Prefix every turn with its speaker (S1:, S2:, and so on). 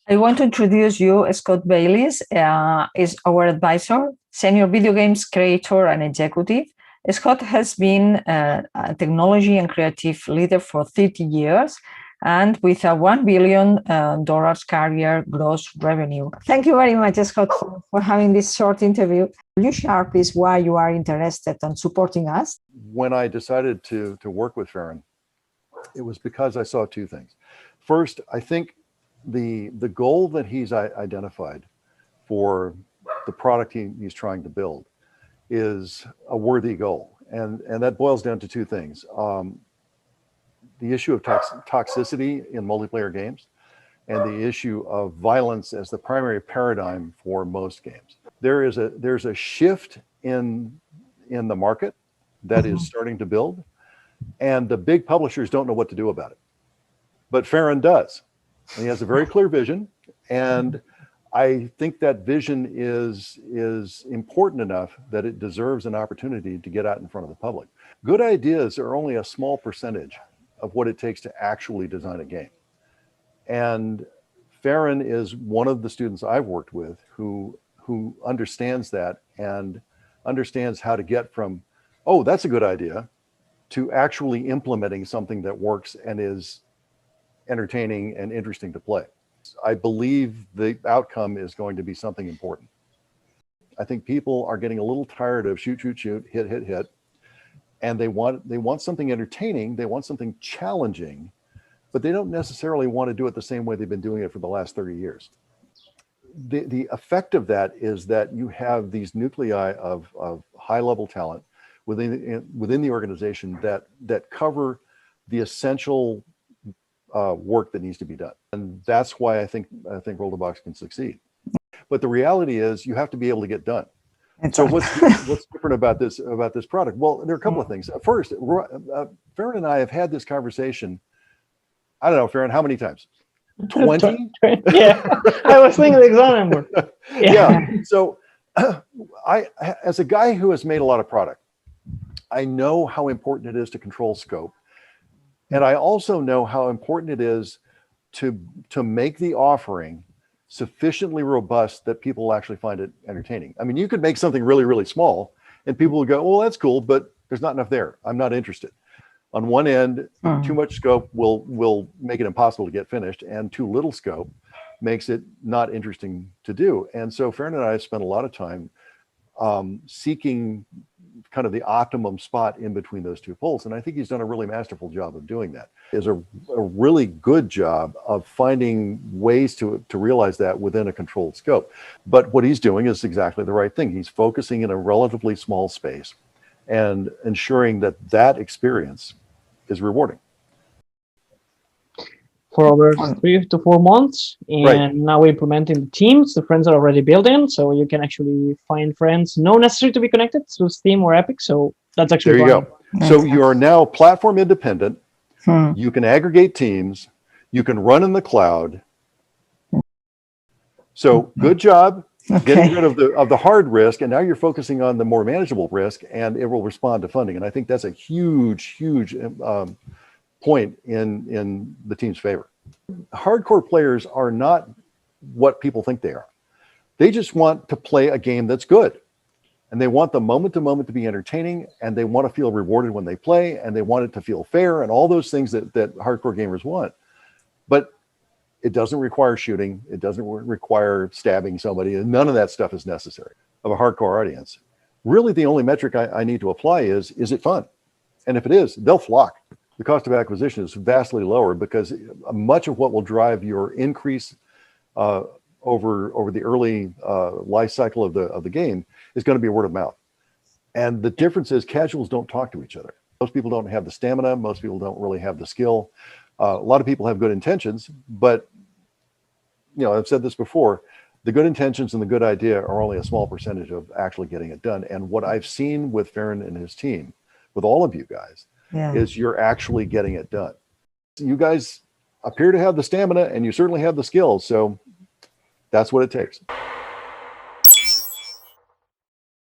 S1: I want to introduce you. Scott Bayless is our advisor, senior video games creator and executive. Scott has been a technology and creative leader for 30 years and with a $1 billion career gross revenue. Thank you very much, Scott, for having this short interview. Will you share, please, why you are interested in supporting us?
S2: When I decided to work with Ferran, it was because I saw two things. First, I think the goal that he's identified for the product he's trying to build is a worthy goal. And that boils down to two things. The issue of toxicity in multiplayer games and the issue of violence as the primary paradigm for most games. There's a shift in the market that is starting to build, and the big publishers don't know what to do about it. But Ferran does. And he has a very clear vision, and I think that vision is important enough that it deserves an opportunity to get out in front of the public. Good ideas are only a small percentage of what it takes to actually design a game. And Ferran is one of the students I've worked with who understands that and understands how to get from, oh, that's a good idea, to actually implementing something that works and is entertaining and interesting to play. I believe the outcome is going to be something important. I think people are getting a little tired of shoot, shoot, shoot, hit, hit, hit. And they want something entertaining, they want something challenging, but they don't necessarily want to do it the same way they've been doing it for the last 30 years. The effect of that is that you have these nuclei of high-level talent within the organization that cover the essential work that needs to be done. And that's why I think Rolldbox can succeed. But the reality is you have to be able to get done. So what's different about this product? Well, there are a couple of things. First, Ferran and I have had this conversation, I don't know, Ferran, how many times? 20?
S3: Yeah, I was thinking the exact number.
S2: Yeah. So I, as a guy who has made a lot of product, I know how important it is to control scope. And I also know how important it is to make the offering sufficiently robust that people will actually find it entertaining. I mean, you could make something really, really small and people will go, well, that's cool, but there's not enough there. I'm not interested. On one end, too much scope will make it impossible to get finished, and too little scope makes it not interesting to do. And so Ferran and I have spent a lot of time seeking kind of the optimum spot in between those two poles. And I think he's done a really masterful job of doing that. Is a really good job of finding ways to realize that within a controlled scope. But what he's doing is exactly the right thing. He's focusing in a relatively small space and ensuring that that experience is rewarding.
S3: For over 3 to 4 months, and now we're implementing the teams. The friends are already built in, so you can actually find friends, no necessary to be connected through Steam or Epic. So that's actually
S2: there you go. So you are now platform independent. You can aggregate teams. You can run in the cloud. So good job getting rid of the hard risk, and now you're focusing on the more manageable risk, and it will respond to funding. And I think that's a huge point in the team's favor. Hardcore players are not what people think they are. They just want to play a game that's good, and they want the moment to moment to be entertaining, and they want to feel rewarded when they play, and they want it to feel fair, and all those things that hardcore gamers want. But it doesn't require shooting. It doesn't require stabbing somebody, and none of that stuff is necessary of a hardcore audience. Really, the only metric I need to apply is it fun? And if it is, they'll flock. The cost of acquisition is vastly lower because much of what will drive your increase over the early life cycle of the game is going to be word of mouth. And the difference is casuals don't talk to each other. Most people don't have the stamina. Most people don't really have the skill. A lot of people have good intentions, but I've said this before, the good intentions and the good idea are only a small percentage of actually getting it done. And what I've seen with Ferran and his team, with all of you guys, is you're actually getting it done. You guys appear to have the stamina, and you certainly have the skills. So that's what it takes.